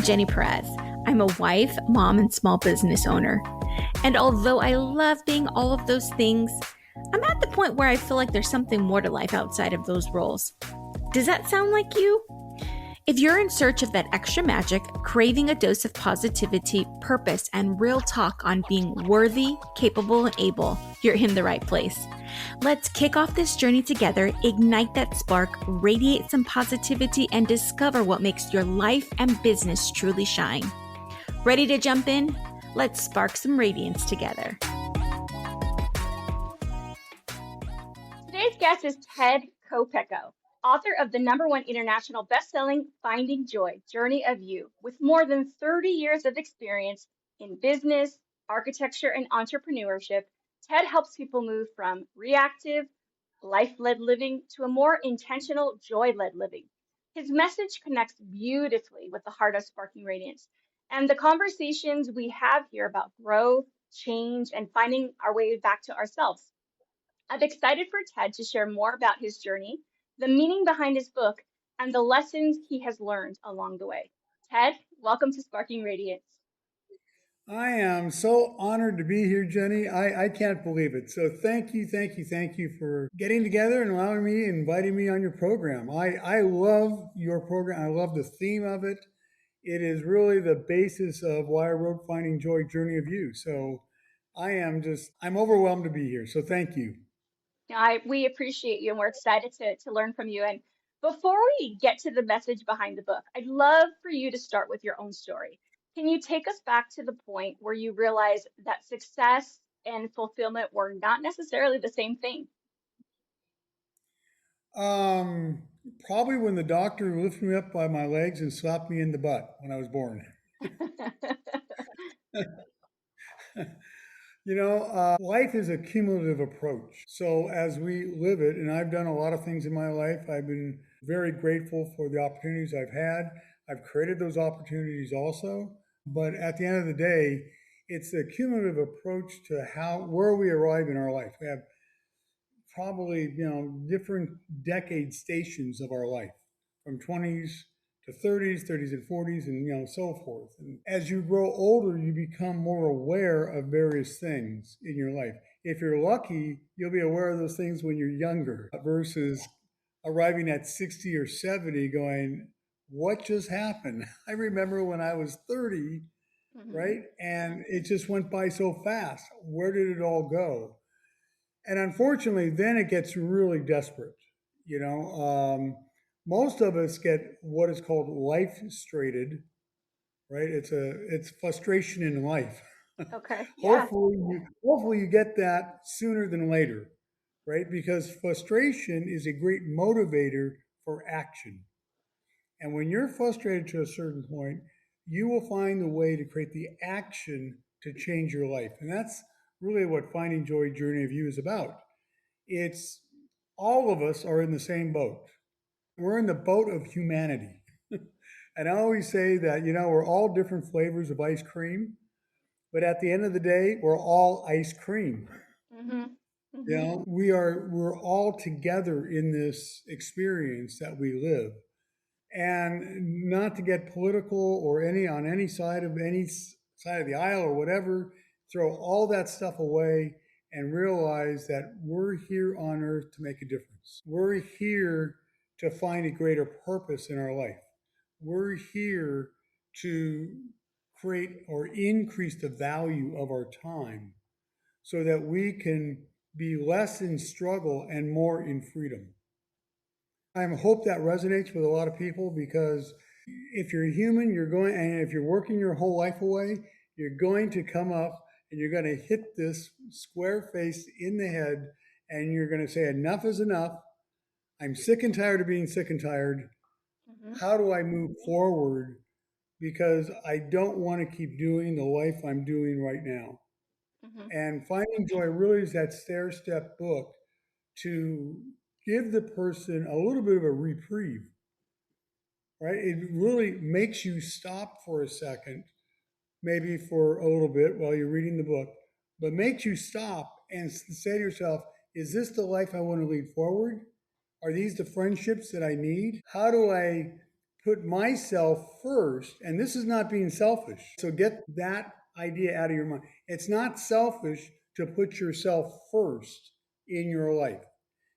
I'm Jenny Perez. I'm a wife, mom, and small business owner. And although I love being all of those things, I'm at the point where I feel like there's something more to life outside of those roles. Does that sound like you? If you're in search of that extra magic, craving a dose of positivity, purpose, and real talk on being worthy, capable, and able, you're in the right place. Let's kick off this journey together, ignite that spark, radiate some positivity, and discover what makes your life and business truly shine. Ready to jump in? Let's spark some radiance together. Today's guest is Ted Kopecko, author of the #1 international bestselling Finding Joy, Journey of You. With more than 30 years of experience in business, architecture, and entrepreneurship, Ted helps people move from reactive, life-led living to a more intentional, joy-led living. His message connects beautifully with the heart of Sparking Radiance. And the conversations we have here about growth, change, and finding our way back to ourselves. I'm excited for Ted to share more about his journey, the meaning behind his book, and the lessons he has learned along the way. Ted, welcome to Sparking Radiance. I am so honored to be here, Jenny. I can't believe it. So thank you for getting together and allowing me, inviting me on your program. I love your program. I love the theme of it. It is really the basis of why I wrote Finding Joy, Journey of You. So I'm overwhelmed to be here. So thank you. We appreciate you and we're excited to learn from you. And before we get to the message behind the book, I'd love for you to start with your own story. Can you take us back to the point where you realized that success and fulfillment were not necessarily the same thing? Um, Probably when the doctor lifted me up by my legs and slapped me in the butt when I was born. Life is a cumulative approach. So as we live it, and I've done a lot of things in my life, I've been very grateful for the opportunities I've had. I've created those opportunities also. But at the end of the day, it's a cumulative approach to where we arrive in our life. We have probably, different decade stations of our life, from 20s to 30s and 40s, and so forth. And as you grow older, you become more aware of various things in your life. If you're lucky, you'll be aware of those things when you're younger versus arriving at 60 or 70 going, what just happened? I remember when I was 30, right? And it just went by so fast. Where did it all go? And unfortunately, then it gets really desperate. Most of us get what is called life strated, right? It's frustration in life. Okay. Yeah. hopefully you get that sooner than later, right? Because frustration is a great motivator for action. And when you're frustrated to a certain point, you will find a way to create the action to change your life. And that's really what Finding Joy, Journey of You is about. It's all of us are in the same boat. We're in the boat of humanity. And I always say that, we're all different flavors of ice cream, but at the end of the day, we're all ice cream. Mm-hmm. Mm-hmm. We're all together in this experience that we live. And not to get political or on any side of the aisle or whatever, throw all that stuff away and realize that we're here on earth to make a difference. We're here to find a greater purpose in our life. We're here to create or increase the value of our time so that we can be less in struggle and more in freedom. I hope that resonates with a lot of people, because if you're human, and if you're working your whole life away, you're going to come up and you're going to hit this square face in the head, and you're going to say, enough is enough. I'm sick and tired of being sick and tired. How do I move forward? Because I don't want to keep doing the life I'm doing right now. And Finding Joy really is that stair-step book to give the person a little bit of a reprieve, right? It really makes you stop for a second, maybe for a little bit while you're reading the book, but makes you stop and say to yourself, is this the life I want to lead forward? Are these the friendships that I need? How do I put myself first, and this is not being selfish. So get that idea out of your mind. It's not selfish to put yourself first in your life.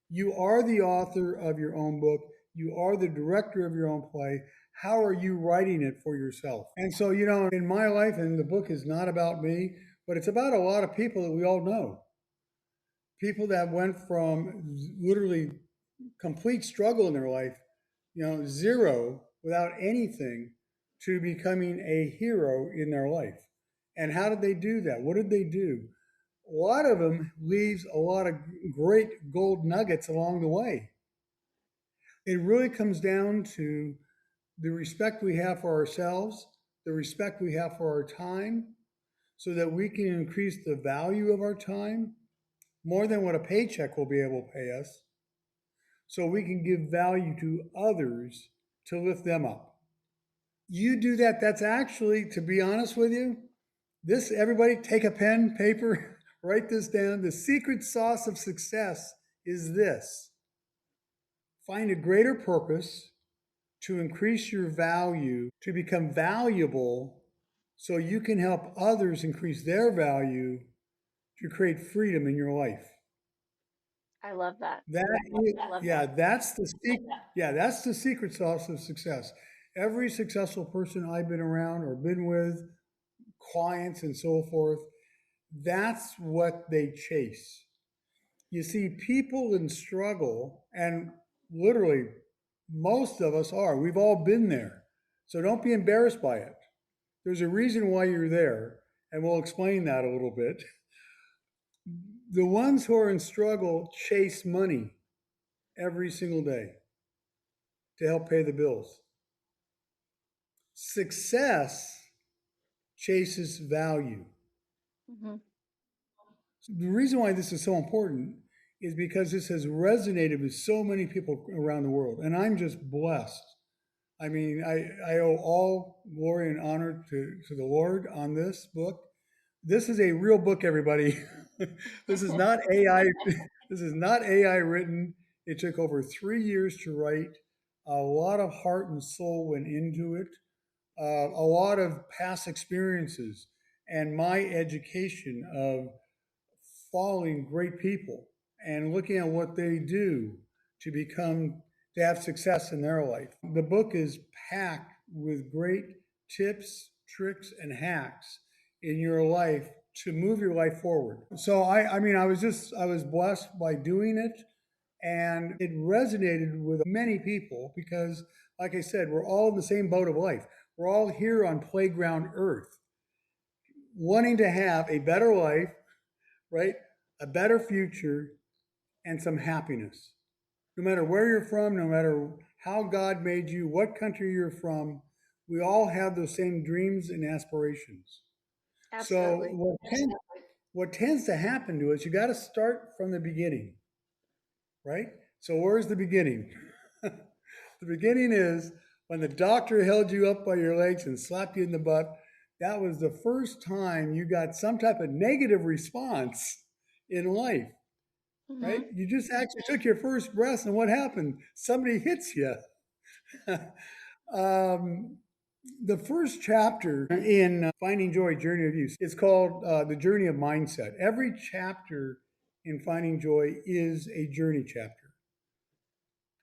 You are the author of your own book. You are the director of your own play. How are you writing it for yourself? And so, in my life, and the book is not about me, but it's about a lot of people that we all know. People that went from literally complete struggle in their life, zero without anything, to becoming a hero in their life. And how did they do that? What did they do? A lot of them leaves a lot of great gold nuggets along the way. It really comes down to the respect we have for ourselves, the respect we have for our time, so that we can increase the value of our time more than what a paycheck will be able to pay us, so we can give value to others to lift them up. You do that, that's actually, to be honest with you, everybody take a pen, paper, write this down. The secret sauce of success is this: find a greater purpose to increase your value, to become valuable, so you can help others increase their value to create freedom in your life. I love that. That's the secret. Yeah, that's the secret sauce of success. Every successful person I've been around or been with, clients and so forth, that's what they chase. You see, people in struggle, and literally most of us are. We've all been there. So don't be embarrassed by it. There's a reason why you're there, and we'll explain that a little bit. The ones who are in struggle chase money every single day to help pay the bills. Success chases value. Mm-hmm. The reason why this is so important is because this has resonated with so many people around the world, and I'm just blessed. I mean, I owe all glory and honor to the Lord on this book. This is a real book, everybody. This is not AI. This is not AI written. It took over 3 years to write. A lot of heart and soul went into it. A lot of past experiences and my education of following great people and looking at what they do to have success in their life. The book is packed with great tips, tricks, and hacks in your life to move your life forward. So I mean, I was blessed by doing it, and it resonated with many people because, like I said, we're all in the same boat of life. We're all here on playground Earth, wanting to have a better life, right? A better future, and some happiness. No matter where you're from, no matter how God made you, what country you're from, we all have those same dreams and aspirations. Absolutely. So what tends to happen to us, you got to start from the beginning, right? So where's the beginning? The beginning is when the doctor held you up by your legs and slapped you in the butt. That was the first time you got some type of negative response in life, right? Mm-hmm. You just actually took your first breath, and what happened? Somebody hits you. The first chapter in Finding Joy, Journey of Youth, it's called The Journey of Mindset. Every chapter in Finding Joy is a journey chapter.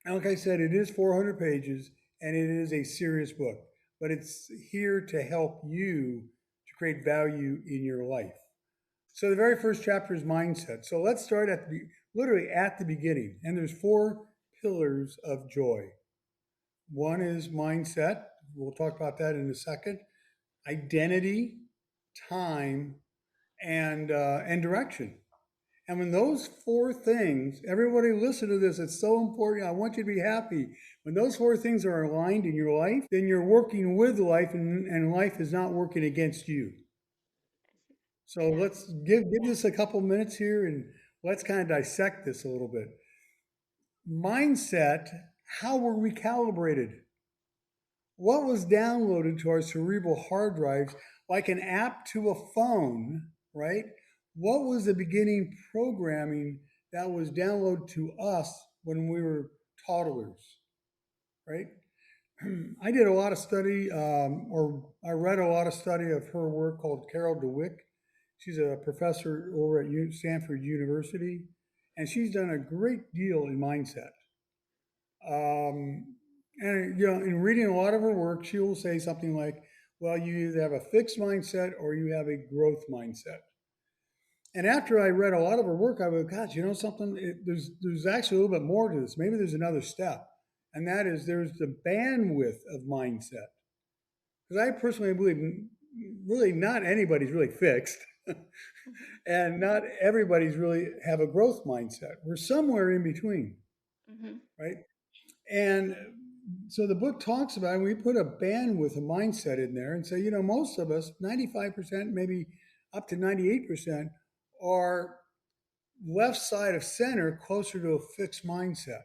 And like I said, it is 400 pages, and it is a serious book, but it's here to help you to create value in your life. So the very first chapter is mindset. So let's start literally at the beginning. And there's 4 pillars of joy. One is mindset. We'll talk about that in a second. Identity, time, and direction. And when those 4 things, everybody listen to this, it's so important. I want you to be happy. When those 4 things are aligned in your life, then you're working with life, and life is not working against you. So let's give this a couple minutes here, and let's kind of dissect this a little bit. Mindset, how were we calibrated? What was downloaded to our cerebral hard drives like an app to a phone, right? What was the beginning programming that was downloaded to us when we were toddlers, right? I did a lot of study, or I read a lot of study of her work called Carol DeWick. She's a professor over at Stanford University, and she's done a great deal in mindset. And in reading a lot of her work, she will say something like, "Well, you either have a fixed mindset or you have a growth mindset." And after I read a lot of her work, I went, "God, you know something? There's actually a little bit more to this. Maybe there's another step, and that is there's the bandwidth of mindset." Because I personally believe, really, not anybody's really fixed, and not everybody's really have a growth mindset. We're somewhere in between, Mm-hmm. right? And so the book talks about it. We put a bandwidth, a mindset in there, and say, most of us, 95%, maybe up to 98%, are left side of center, closer to a fixed mindset.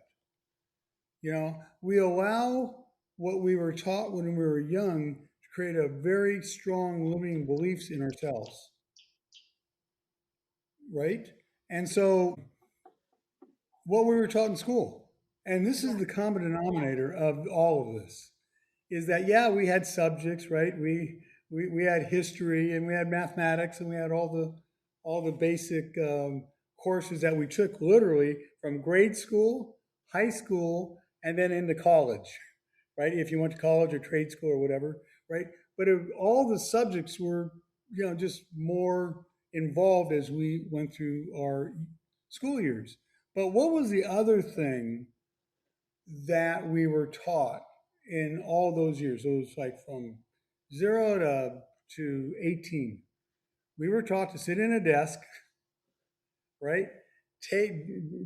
We allow what we were taught when we were young to create a very strong limiting beliefs in ourselves, right? And so what we were taught in school, and this is Yeah. the common denominator of all of this, is that yeah, we had subjects, right? We had history and we had mathematics and we had all the basic courses that we took literally from grade school, high school, and then into college, right? If you went to college or trade school or whatever, right? But all the subjects were just more involved as we went through our school years. But what was the other thing that we were taught in all those years? It was like from zero to 18. We were taught to sit in a desk, right?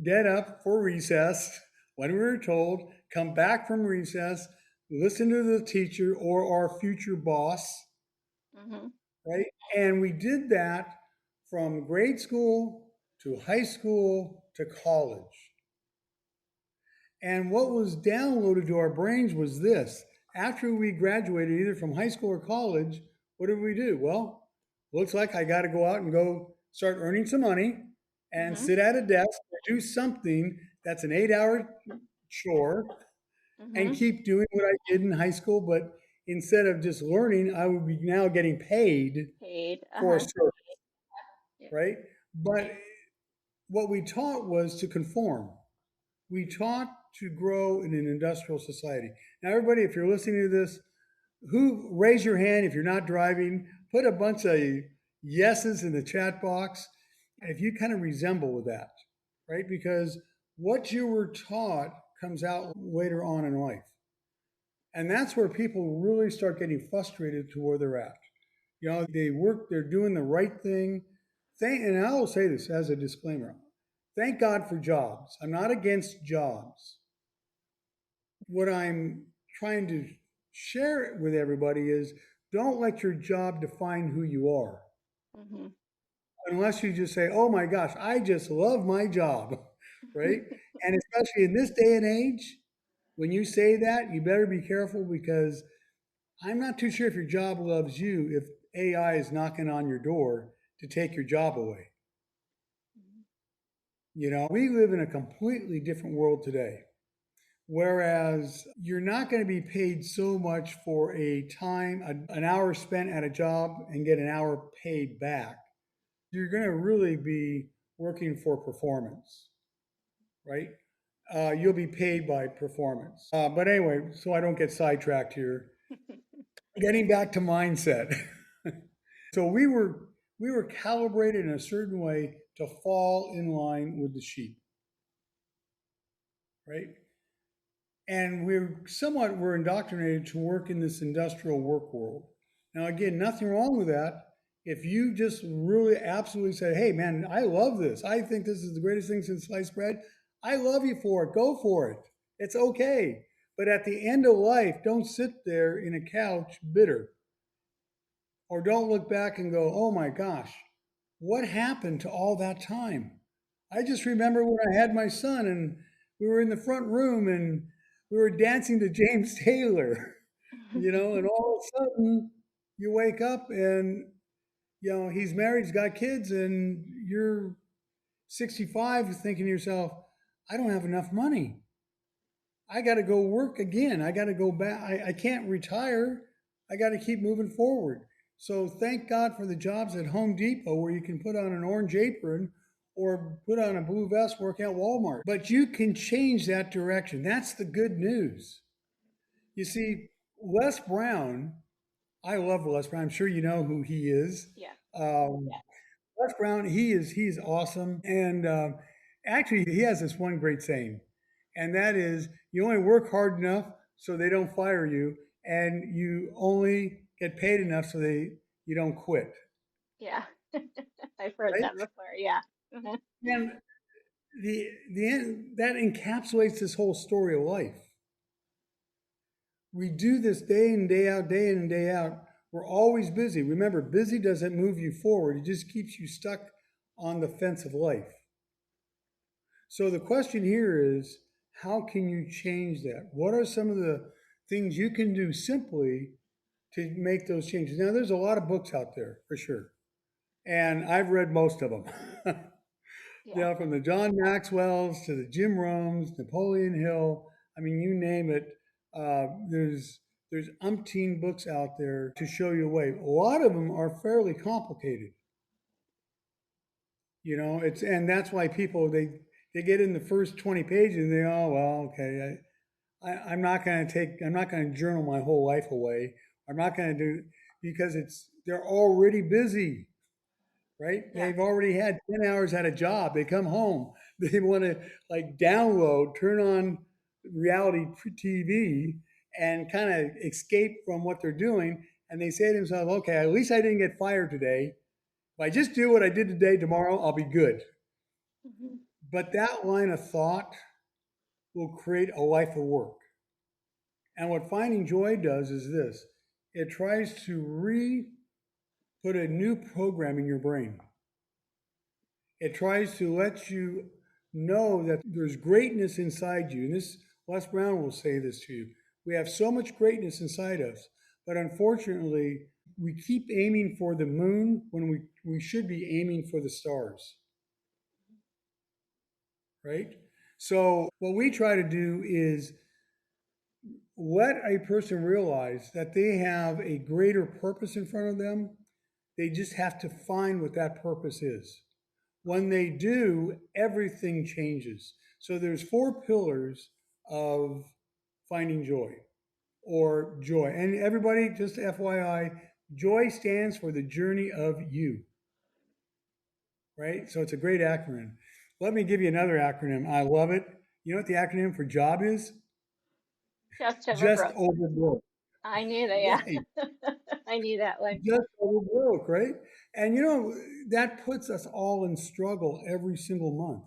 Get up for recess when we were told, come back from recess, listen to the teacher or our future boss, Mm-hmm. right? And we did that from grade school to high school to college. And what was downloaded to our brains was this. After we graduated, either from high school or college, what did we do? Well, looks like I got to go out and go start earning some money and Mm-hmm. sit at a desk or do something that's an 8 hour chore and Mm-hmm. keep doing what I did in high school. But instead of just learning, I would be now getting paid Paid. for a Uh-huh. service, Yeah. right? But what we taught was to conform. We taught to grow in an industrial society. Now, everybody, if you're listening to this, who raise your hand if you're not driving, put a bunch of yeses in the chat box if you kind of resemble with that, right? Because what you were taught comes out later on in life. And that's where people really start getting frustrated to where they're at. They work, they're doing the right thing. And I will say this as a disclaimer, thank God for jobs. I'm not against jobs. What I'm trying to share with everybody is don't let your job define who you are. Mm-hmm. Unless you just say, oh my gosh, I just love my job, right? And especially in this day and age, when you say that, you better be careful because I'm not too sure if your job loves you if AI is knocking on your door to take your job away. We live in a completely different world today. Whereas you're not going to be paid so much for an hour spent at a job and get an hour paid back. You're going to really be working for performance, right? You'll be paid by performance. But anyway, so I don't get sidetracked here. Getting back to mindset. So we were calibrated in a certain way to fall in line with the sheep, right? And we're indoctrinated to work in this industrial work world. Now, again, nothing wrong with that. If you just really absolutely say, hey, man, I love this. I think this is the greatest thing since sliced bread. I love you for it. Go for it. It's okay. But at the end of life, don't sit there in a couch bitter. Or don't look back and go, oh my gosh, what happened to all that time? I just remember when I had my son and we were in the front room and we were dancing to James Taylor, and all of a sudden you wake up and, he's married, he's got kids, and you're 65 thinking to yourself, I don't have enough money. I got to go work again. I got to go back. I can't retire. I got to keep moving forward. So thank God for the jobs at Home Depot where you can put on an orange apron or put on a blue vest, work at Walmart. But you can change that direction. That's the good news. You see, Les Brown, I love Les Brown. I'm sure you know who he is. Yeah. Yeah. Les Brown, he's awesome. And actually, he has this one great saying, and that is, you only work hard enough so they don't fire you, and you only get paid enough so you don't quit. Yeah. I've heard Right? that before. Yeah. Mhm. And the end, that encapsulates this whole story of life. We do this day in, day out, day in and day out. We're always busy. Remember, busy doesn't move you forward. It just keeps you stuck on the fence of life. So the question here is, how can you change that? What are some of the things you can do simply to make those changes? Now, there's a lot of books out there for sure, and I've read most of them. Yeah. From the John Maxwell's to the Jim Rohns, Napoleon Hill. I mean, you name it. There's umpteen books out there to show you a way. A lot of them are fairly complicated. And that's why people they get in the first 20 pages and they, oh well, okay, I'm not going to journal my whole life away. I'm not going to do, because they're already busy, right? Yeah. They've already had 10 hours at a job. They come home, they want to like download, turn on reality TV and kind of escape from what they're doing. And they say to themselves, okay, at least I didn't get fired today. If I just do what I did today, tomorrow I'll be good. Hmm. But that line of thought will create a life of work. And what Finding Joy does is this: it tries to put a new program in your brain. It tries to let you know that there's greatness inside you. And this, Les Brown will say this to you. We have so much greatness inside us, but unfortunately, we keep aiming for the moon when we should be aiming for the stars. Right? So, what we try to do is let a person realize that they have a greater purpose in front of them. They just have to find what that purpose is. When they do, everything changes. So there's 4 pillars of finding joy or joy. And everybody, just FYI, joy stands for the journey of you, right? So it's a great acronym. Let me give you another acronym. I love it. You know what the acronym for job is? Just over Just broke. over broke. I knew that. Yeah. Right. I knew that one. Just over broke, right? And that puts us all in struggle every single month.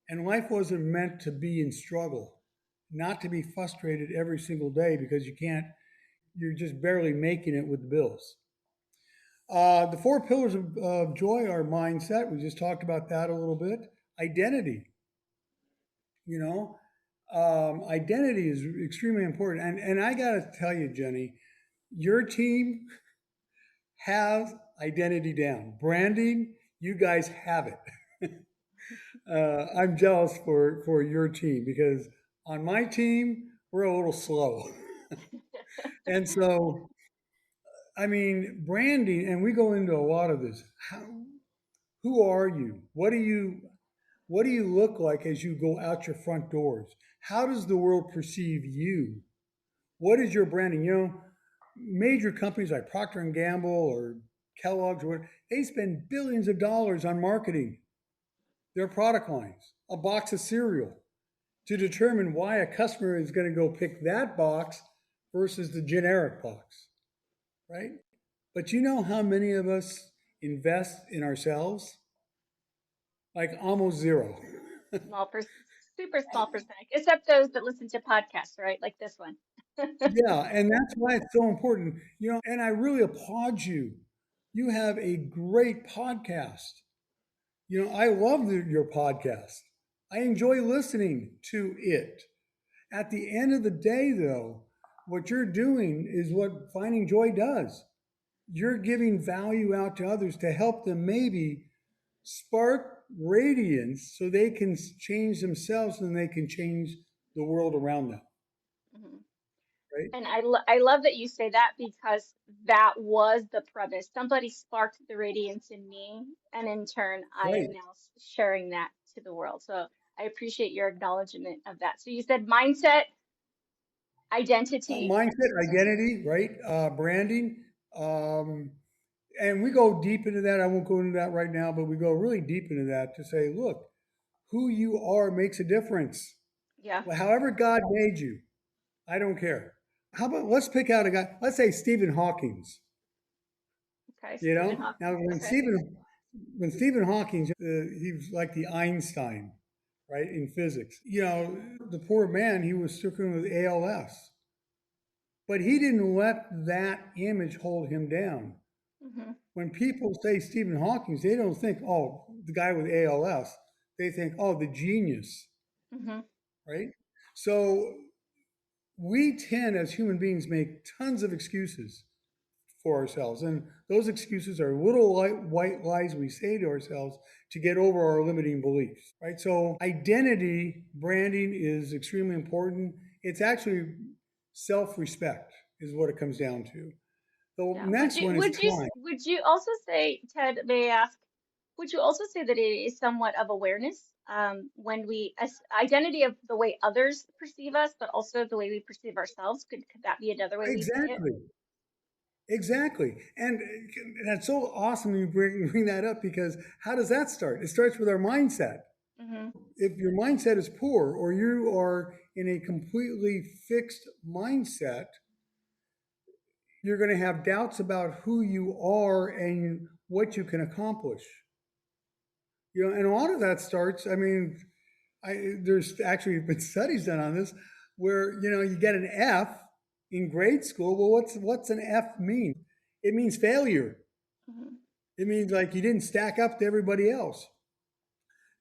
And life wasn't meant to be in struggle, not to be frustrated every single day because you're just barely making it with the bills. The 4 pillars of joy are mindset. We just talked about that a little bit. Identity. Identity is extremely important. And I got to tell you, Jenny, your team has identity down. Branding, you guys have it. I'm jealous for your team because on my team, we're a little slow. And so, I mean, branding, and we go into a lot of this. Who are you? What do you look like as you go out your front doors? How does the world perceive you? What is your branding? Major companies like Procter and Gamble or Kellogg's, or whatever, they spend billions of dollars on marketing their product lines, a box of cereal, to determine why a customer is going to go pick that box versus the generic box, right? But you know how many of us invest in ourselves? Like almost zero. Small super small percentage, except those that listen to podcasts, right? Like this one. Yeah, and that's why it's so important. And I really applaud you. You have a great podcast. I love your podcast. I enjoy listening to it. At the end of the day, though, what you're doing is what Finding Joy does. You're giving value out to others to help them maybe spark radiance so they can change themselves and they can change the world around them, Hmm. right? And I love that you say that because that was the premise. Somebody sparked the radiance in me, and in turn, I Right. am now sharing that to the world. So I appreciate your acknowledgement of that. So you said mindset, identity. Mindset, identity, right? Branding. Um, and we go deep into that. I won't go into that right now, but we go really deep into that to say, look, who you are makes a difference. Yeah. Well, however God made you, I don't care. How about let's pick out a guy, let's say Stephen Hawking's, Okay. you Stephen know? Now, Hawking. Okay. when Stephen Hawking, he was like the Einstein, right, in physics. You know, the poor man, he was stricken with ALS, but he didn't let that image hold him down. Hmm. When people say Stephen Hawking, they don't think, oh, the guy with ALS. They think, oh, the genius, Hmm. right? So we tend as human beings make tons of excuses for ourselves. And those excuses are little white lies we say to ourselves to get over our limiting beliefs, right? So identity branding is extremely important. It's actually self-respect is what it comes down to. The Yeah. next one is time. Would you also say, Ted, may I ask, would you also say that it is somewhat of awareness, when we identity of the way others perceive us, but also the way we perceive ourselves? Could that be another way we say it? Exactly. Exactly. And that's so awesome you bring that up because how does that start? It starts with our mindset. Hmm. If your mindset is poor or you are in a completely fixed mindset, you're going to have doubts about who you are and what you can accomplish. You know, and a lot of that starts, I mean, there's actually been studies done on this where, you know, you get an F in grade school. Well, what's an F mean? It means failure. Hmm. It means like you didn't stack up to everybody else.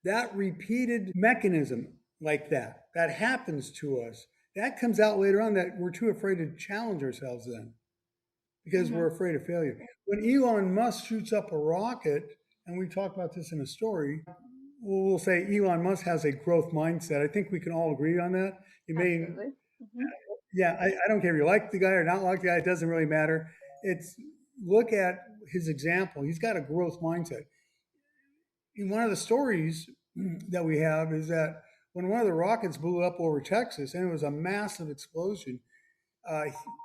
That repeated mechanism like that happens to us. That comes out later on that we're too afraid to challenge ourselves then because Hmm. we're afraid of failure. When Elon Musk shoots up a rocket, and we talk about this in a story, we'll say Elon Musk has a growth mindset. I think we can all agree on that. You may, Absolutely. Hmm. yeah, I don't care if you like the guy or not like the guy, it doesn't really matter. It's look at his example. He's got a growth mindset. In one of the stories that we have is that when one of the rockets blew up over Texas and it was a massive explosion, uh,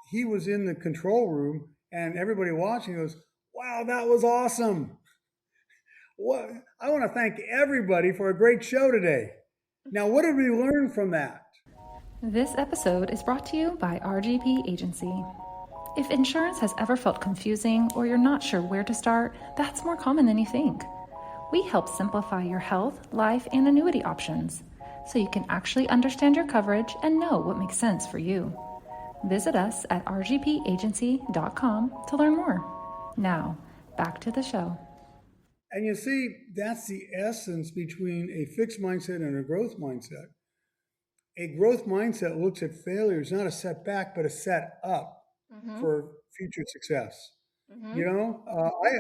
he was in the control room and everybody watching goes, "Wow, that was awesome! What I want to thank everybody for a great show today." Now, what did we learn from that? This episode is brought to you by RGP Agency. If insurance has ever felt confusing or you're not sure where to start, that's more common than you think. We help simplify your health, life, and annuity options so you can actually understand your coverage and know what makes sense for you. Visit us at rgpagency.com to learn more. Now, back to the show. And you see, that's the essence between a fixed mindset and a growth mindset. A growth mindset looks at failure as not a setback, but a set up Hmm. for future success. Hmm. You know,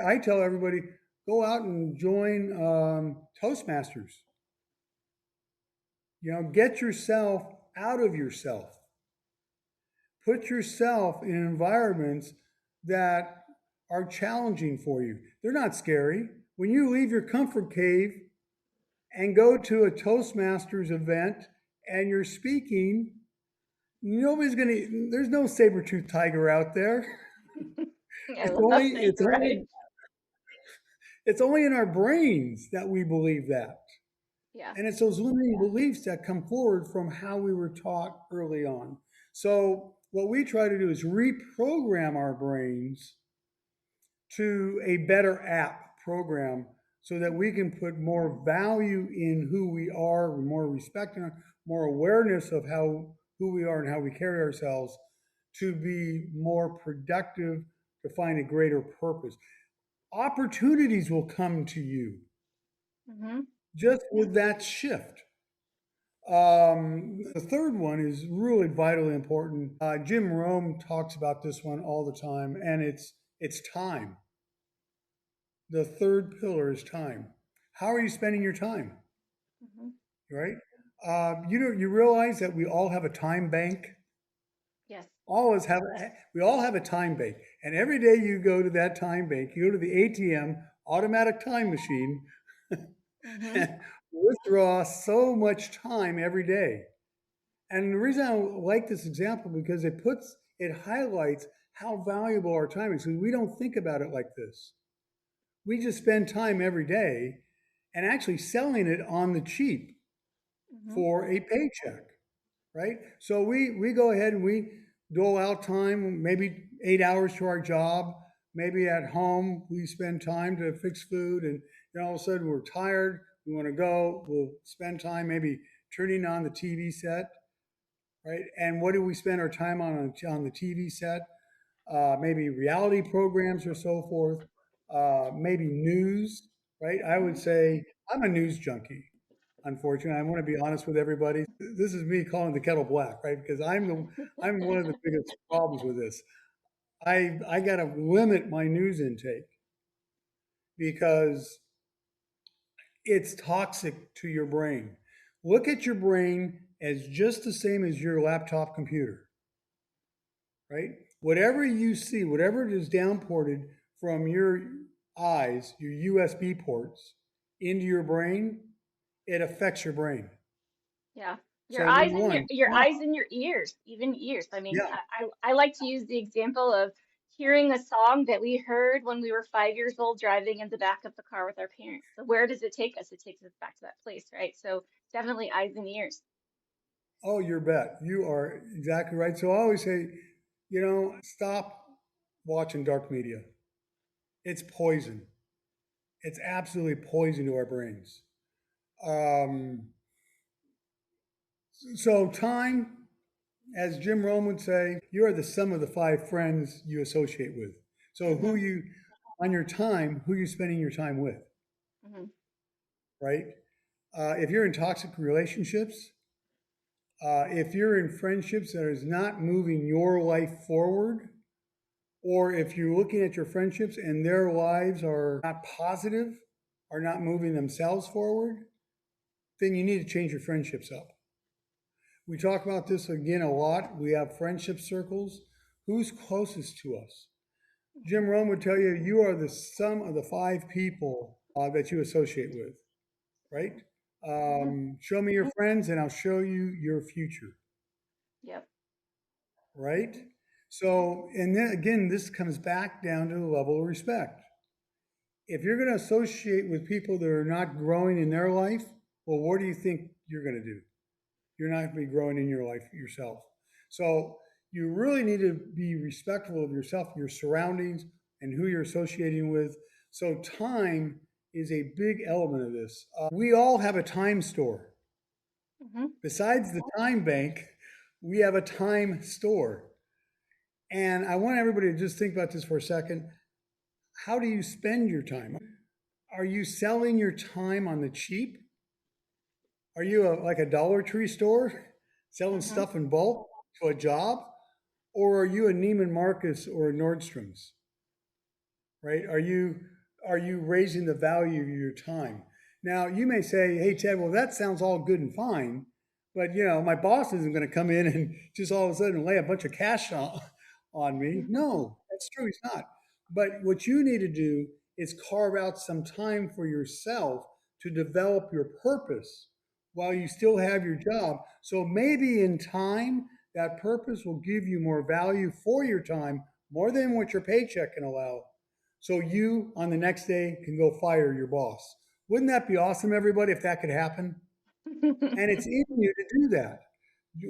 I tell everybody go out and join Toastmasters. You know, get yourself out of yourself. Put yourself in environments that are challenging for you. They're not scary. When you leave your comfort cave and go to a Toastmasters event and you're speaking, nobody's going to, there's no saber-toothed tiger out there. I love that It's you're right. only, it's only in our brains that we believe that. Yeah. And it's those limiting beliefs that come forward from how we were taught early on. So, what we try to do is reprogram our brains to a better app program so that we can put more value in who we are, more respect and more awareness of who we are and how we carry ourselves to be more productive, to find a greater purpose. Opportunities will come to you Hmm. just with that shift. The third one is really vitally important. Jim Rome talks about this one all the time, and it's time. The third pillar is time. How are you spending your time? Hmm. Right? You realize that we all have a time bank. Yes. We all have a time bank, and every day you go to that time bank, you go to the ATM, automatic time machine, Mm-hmm. and withdraw so much time every day. And the reason I like this example because it highlights how valuable our time is because we don't think about it like this. We just spend time every day and actually selling it on the cheap Mm-hmm. for a paycheck, right? So we go ahead and we dole out time, maybe 8 hours to our job. Maybe at home we spend time to fix food, and then all of a sudden we're tired. We want to go. We'll spend time maybe turning on the TV set, right? And what do we spend our time on the TV set? Maybe reality programs or so forth. Maybe news, right? I would say I'm a news junkie. Unfortunately, I want to be honest with everybody. This is me calling the kettle black, right? Because I'm one of the biggest problems with this. I got to limit my news intake because it's toxic to your brain. Look at your brain as just the same as your laptop computer, right? Whatever you see, whatever it is downported from your eyes, your USB ports into your brain, it affects your brain. Yeah. Your So number eyes and one, your eyes and your ears, even ears. I mean, yeah. I like to use the example of hearing a song that we heard when we were 5 years old driving in the back of the car with our parents. So where does it take us? It takes us back to that place, right? So definitely eyes and ears. Oh, you bet. You are exactly right. So I always say, stop watching dark media. It's poison. It's absolutely poison to our brains. Um, so time, as Jim Rome would say, you are the sum of the five friends you associate with. So Mm-hmm. on your time, who are you spending your time with, Mm-hmm. right? If you're in toxic relationships, if you're in friendships that is not moving your life forward, or if you're looking at your friendships and their lives are not positive, are not moving themselves forward, then you need to change your friendships up. We talk about this again a lot. We have friendship circles. Who's closest to us? Jim Rome would tell you, you are the sum of the five people that you associate with, right? Mm-hmm. Show me your friends and I'll show you your future, Yep. right? So, and then again, this comes back down to the level of respect. If you're going to associate with people that are not growing in their life, well, what do you think you're going to do? You're not going to be growing in your life yourself. So you really need to be respectful of yourself, your surroundings, and who you're associating with. So time is a big element of this. We all have a time store. Mm-hmm. Besides the time bank, we have a time store. And I want everybody to just think about this for a second. How do you spend your time? Are you selling your time on the cheap? Are you like a Dollar Tree store selling Mm-hmm. stuff in bulk to a job? Or are you a Neiman Marcus or a Nordstrom's? Right? Are you raising the value of your time? Now you may say, hey Ted, well that sounds all good and fine, but my boss isn't going to come in and just all of a sudden lay a bunch of cash on me. No, that's true, he's not. But what you need to do is carve out some time for yourself to develop your purpose while you still have your job. So maybe in time, that purpose will give you more value for your time, more than what your paycheck can allow. So you, on the next day, can go fire your boss. Wouldn't that be awesome, everybody, if that could happen? And it's in you to do that.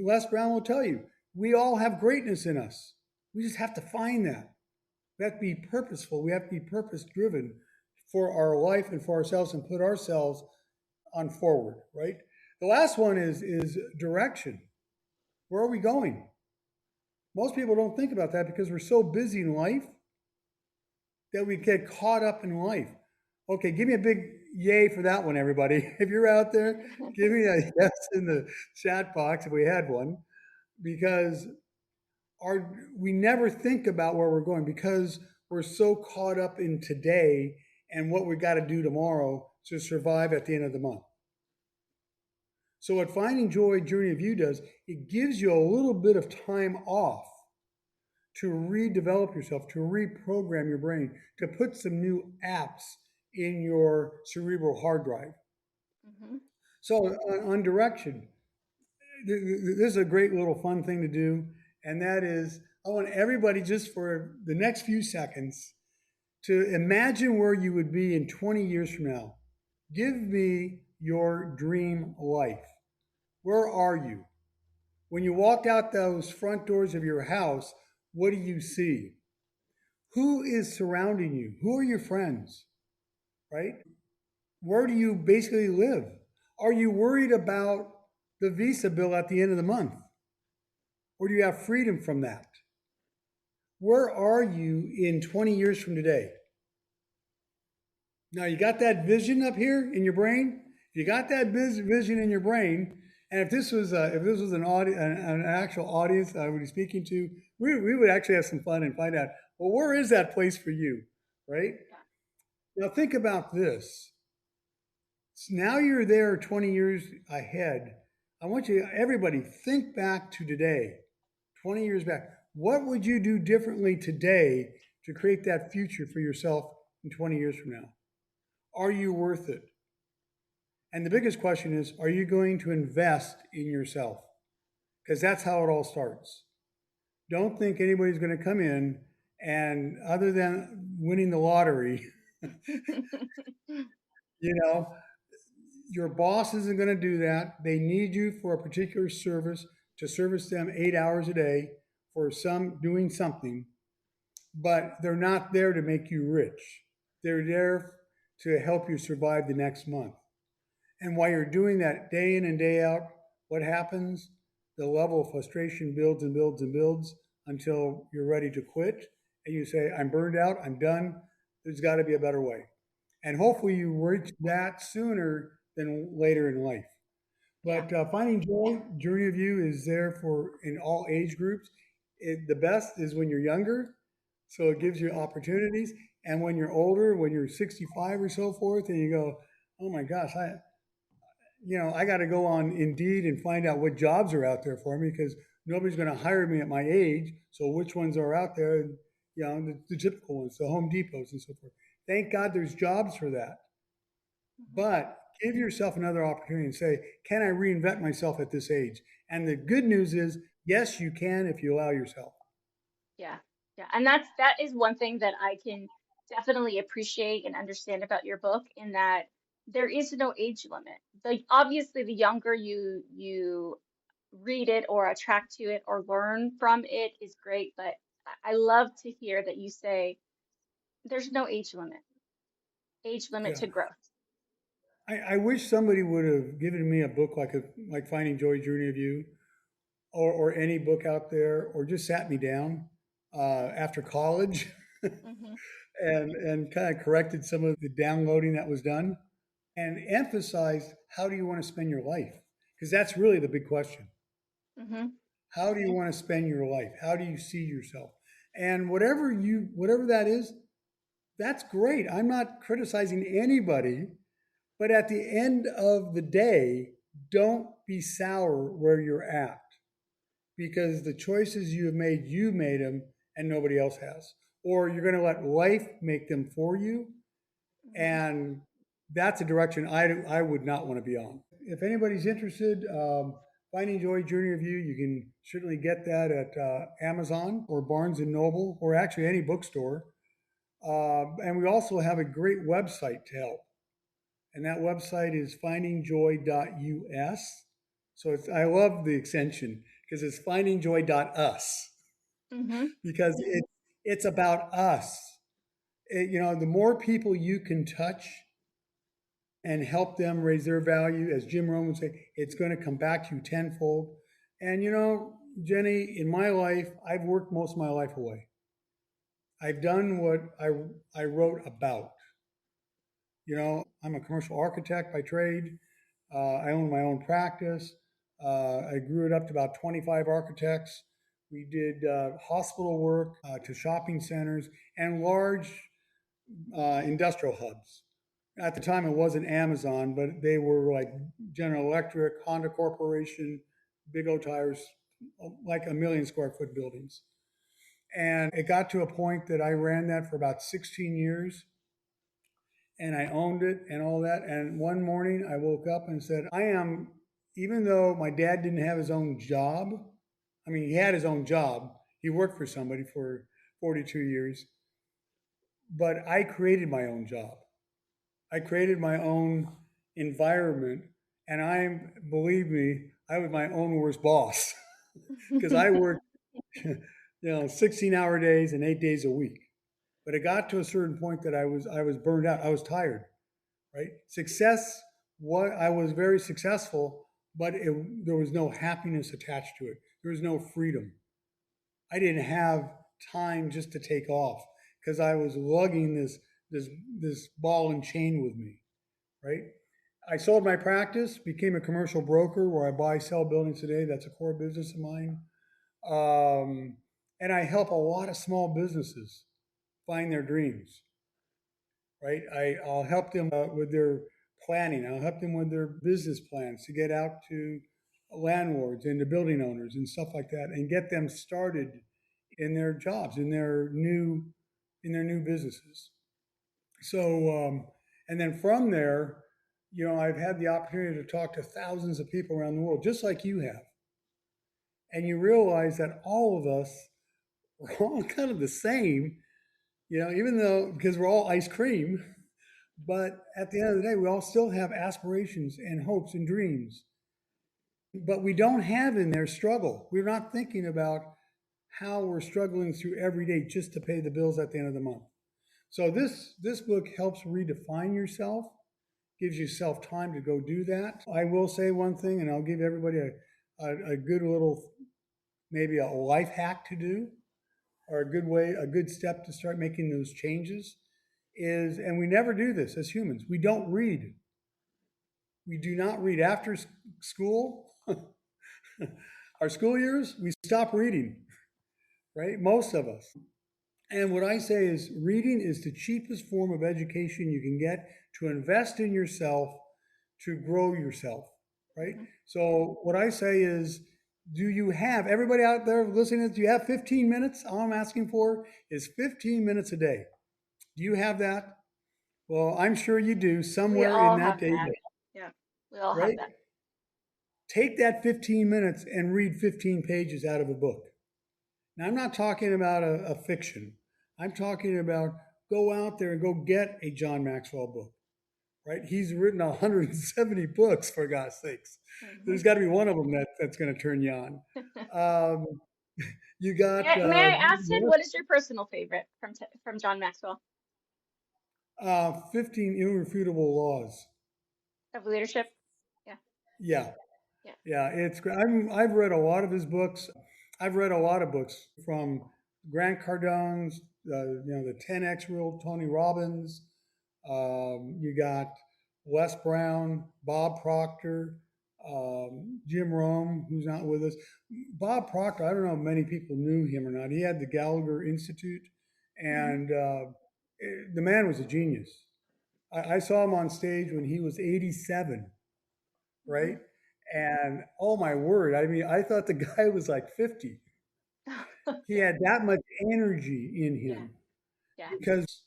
Les Brown will tell you, we all have greatness in us. We just have to find that. We have to be purposeful. We have to be purpose driven for our life and for ourselves and put ourselves on forward, right? The last one is direction. Where are we going? Most people don't think about that because we're so busy in life that we get caught up in life. Okay, give me a big yay for that one, everybody. If you're out there, give me a yes in the chat box if we had one, because we never think about where we're going because we're so caught up in today and what we got to do tomorrow to survive at the end of the month. So what Finding Joy Journey of You does, it gives you a little bit of time off to redevelop yourself, to reprogram your brain, to put some new apps in your cerebral hard drive. Mm-hmm. So on direction, this is a great little fun thing to do, and that is I want everybody just for the next few seconds to imagine where you would be in 20 years from now. Give me your dream life. Where are you? When you walk out those front doors of your house, what do you see? Who is surrounding you? Who are your friends? Right? Where do you basically live? Are you worried about the visa bill at the end of the month? Or do you have freedom from that? Where are you in 20 years from today? Now, you got that vision up here in your brain? If you got that vision in your brain, and if this was an actual audience I would be speaking to, we would actually have some fun and find out, well, where is that place for you, right? Now, think about this. So now you're there 20 years ahead. I want you, everybody, think back to today, 20 years back. What would you do differently today to create that future for yourself in 20 years from now? Are you worth it? And the biggest question is, are you going to invest in yourself? Because that's how it all starts. Don't think anybody's going to come in and, other than winning the lottery, you know, your boss isn't going to do that. They need you for a particular service to service them 8 hours a day for some doing something, but they're not there to make you rich. They're there to help you survive the next month. And while you're doing that day in and day out, what happens? The level of frustration builds and builds and builds until you're ready to quit. And you say, I'm burned out, I'm done. There's got to be a better way. And hopefully you reach that sooner than later in life. But Finding Joy, Journey of You is there for in all age groups. The best is when you're younger, so it gives you opportunities. And when you're older, when you're 65 or so forth, and you go, oh my gosh, I got to go on Indeed and find out what jobs are out there for me because nobody's going to hire me at my age. So which ones are out there? The typical ones, the Home Depots and so forth. Thank God there's jobs for that. But give yourself another opportunity and say, can I reinvent myself at this age? And the good news is, yes, you can if you allow yourself. Yeah. Yeah. And that is one thing that I can definitely appreciate and understand about your book in that there is no age limit. Like obviously the younger you read it or attract to it or learn from it is great, but I love to hear that you say there's no age limit Yeah. to growth. I wish somebody would have given me a book like Finding Joy, Journey of You, or any book out there, or just sat me down after college Mm-hmm. and kind of corrected some of the downloading that was done and emphasized how do you want to spend your life? Because that's really the big question. Mm-hmm. How do you want to spend your life? How do you see yourself? And whatever that is, that's great. I'm not criticizing anybody, but at the end of the day, don't be sour where you're at because the choices you made them and nobody else has. Or you're going to let life make them for you. Mm-hmm. And that's a direction I would not want to be on. If anybody's interested, Finding Joy, Journey of You, you can certainly get that at Amazon or Barnes and Noble or actually any bookstore. And we also have a great website to help. And that website is findingjoy.us. So I love the extension because it's findingjoy.us Mm-hmm. because it's about us. The more people you can touch and help them raise their value, as Jim Rohn would say, it's going to come back to you tenfold. And Jenny, in my life, I've worked most of my life away. I've done what I wrote about. I'm a commercial architect by trade. I own my own practice. I grew it up to about 25 architects. We did hospital work to shopping centers and large industrial hubs. At the time, it wasn't Amazon, but they were like General Electric, Honda Corporation, Big O Tires, like a million square foot buildings. And it got to a point that I ran that for about 16 years and I owned it and all that. And one morning I woke up and said, even though my dad didn't have his own job, I mean, he had his own job, he worked for somebody for 42 years, but I created my own job. I created my own environment. And believe me, I was my own worst boss because I worked, 16-hour days and 8 days a week. But it got to a certain point that I was burned out. I was tired, right? I was very successful, but there was no happiness attached to it. There was no freedom. I didn't have time just to take off because I was lugging this ball and chain with me, right? I sold my practice, became a commercial broker where I buy, sell buildings today. That's a core business of mine. And I help a lot of small businesses find their dreams, right? I'll help them with their planning. I'll help them with their business plans to get out to landlords and to building owners and stuff like that and get them started in their jobs, in their new businesses. So, and then from there, I've had the opportunity to talk to thousands of people around the world, just like you have. And you realize that all of us are all kind of the same, even though, because we're all ice cream, but at the end of the day, we all still have aspirations and hopes and dreams. But we don't have in there struggle. We're not thinking about how we're struggling through every day just to pay the bills at the end of the month. So this book helps redefine yourself, gives you self-time to go do that. I will say one thing, and I'll give everybody a good little, maybe a life hack to do, or a good step to start making those changes is, and we never do this as humans, we don't read. We do not read after school. Our school years, we stop reading, right? Most of us. And what I say is reading is the cheapest form of education you can get to invest in yourself, to grow yourself, right? So what I say is, do you have, everybody out there listening, do you have 15 minutes? All I'm asking for is 15 minutes a day. Do you have that? Well, I'm sure you do somewhere in that day. Yeah, we all right? have that. Take that 15 minutes and read 15 pages out of a book. Now, I'm not talking about a fiction. I'm talking about go out there and go get a John Maxwell book, right? He's written 170 books, for God's sakes. Mm-hmm. There's got to be one of them that's going to turn you on. You got. May I ask, Ted, what is your personal favorite from John Maxwell? 15 Irrefutable Laws of Leadership. Yeah. It's great. I've read a lot of his books. I've read a lot of books from Grant Cardone's, the 10X Rule, Tony Robbins. You got Les Brown, Bob Proctor, Jim Rome, who's not with us. Bob Proctor, I don't know if many people knew him or not. He had the Gallagher Institute, and the man was a genius. I saw him on stage when he was 87, right? And oh my word, I mean, I thought the guy was like 50. He had that much energy in him. Yeah. Because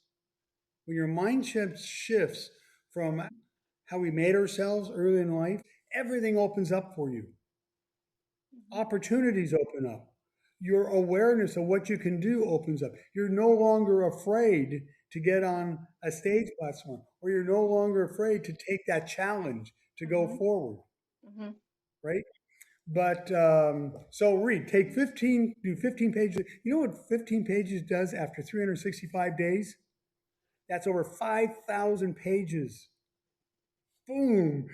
when your mindset shifts from how we made ourselves early in life, everything opens up for you. Opportunities open up. Your awareness of what you can do opens up. You're no longer afraid to get on a stage platform, or you're no longer afraid to take that challenge to go forward. Right? But so do 15 pages. You know what 15 pages does after 365 days? That's over 5,000 pages. Boom.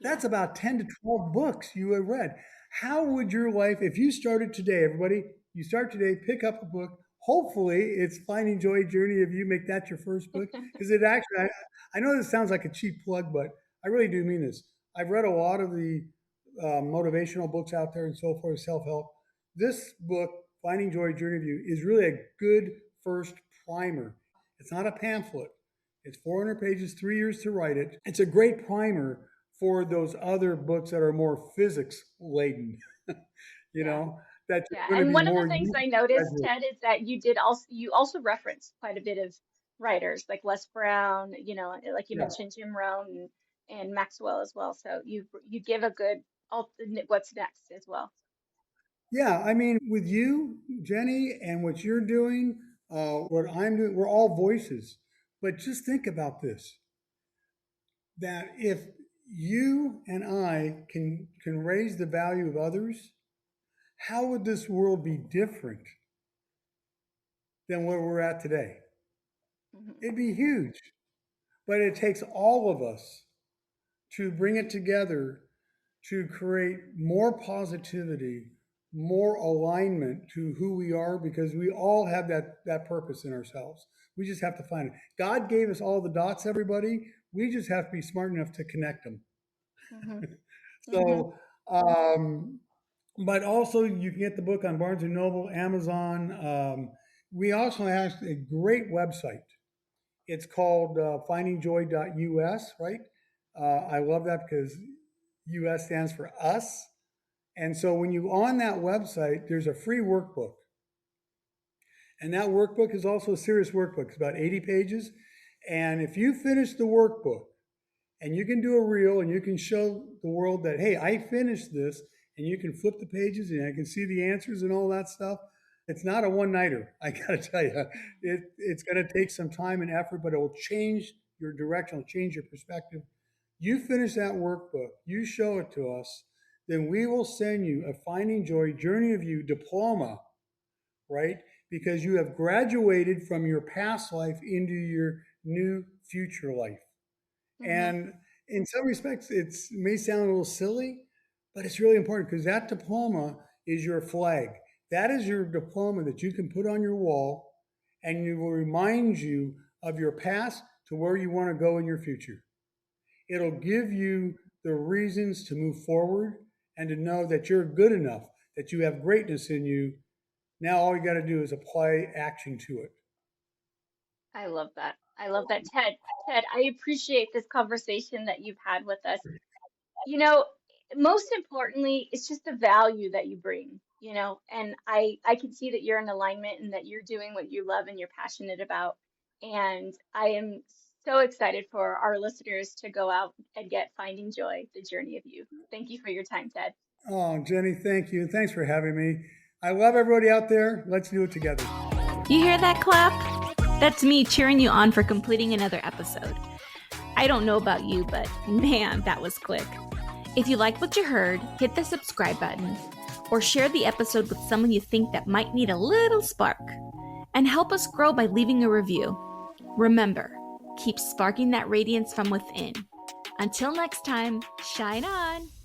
That's about 10 to 12 books you have read. How would your life, if you started today, everybody, you start today, pick up a book. Hopefully it's Finding Joy Journey of You, make that your first book. Because it actually, I know this sounds like a cheap plug, but I really do mean this. I've read a lot of the motivational books out there and so forth, self-help. This book, Finding Joy Journey of You, is really a good first primer. It's not a pamphlet. It's 400 pages, 3 years to write it. It's a great primer for those other books that are more physics laden, you Yeah. know, that Yeah. are going to And be one of the more things I noticed, Ted, is that you also reference quite a bit of writers like Les Brown, like you yeah. mentioned Jim Rohn and Maxwell as well. So you give a good what's next as well. Yeah, I mean, with you, Jenny, and what you're doing, what I'm doing, we're all voices. But just think about this, that if you and I can raise the value of others, how would this world be different than where we're at today? Hmm. It'd be huge. But it takes all of us to bring it together to create more positivity, more alignment to who we are, because we all have that purpose in ourselves. We just have to find it. God gave us all the dots, everybody. We just have to be smart enough to connect them. Hmm. Hmm. So, um, but also you can get the book on Barnes and Noble, Amazon. We also have a great website. It's called findingjoy.us, right? I love that because US stands for us. And so when you on that website, there's a free workbook. And that workbook is also a serious workbook. It's about 80 pages. And if you finish the workbook and you can do a reel and you can show the world that, hey, I finished this, and you can flip the pages and I can see the answers and all that stuff. It's not a one-nighter. I got to tell you, it's going to take some time and effort, but it will change your direction, it'll change your perspective. You finish that workbook, you show it to us, then we will send you a Finding Joy Journey of You diploma, right? Because you have graduated from your past life into your new future life. Hmm. And in some respects, it may sound a little silly, but it's really important because that diploma is your flag. That is your diploma that you can put on your wall, and it will remind you of your past to where you want to go in your future. It'll give you the reasons to move forward and to know that you're good enough, that you have greatness in you. Now, all you got to do is apply action to it. I love that. I love that, Ted. Ted, I appreciate this conversation that you've had with us. You know, Most importantly, it's just the value that you bring, and I can see that you're in alignment and that you're doing what you love and you're passionate about. And I am so excited for our listeners to go out and get Finding Joy, the journey of you. Thank you for your time, Ted. Oh, Jenny, thank you. Thanks for having me. I love everybody out there. Let's do it together. You hear that clap? That's me cheering you on for completing another episode. I don't know about you, but man, that was quick. If you like what you heard, hit the subscribe button or share the episode with someone you think that might need a little spark. And help us grow by leaving a review. Remember, keep sparking that radiance from within. Until next time, shine on!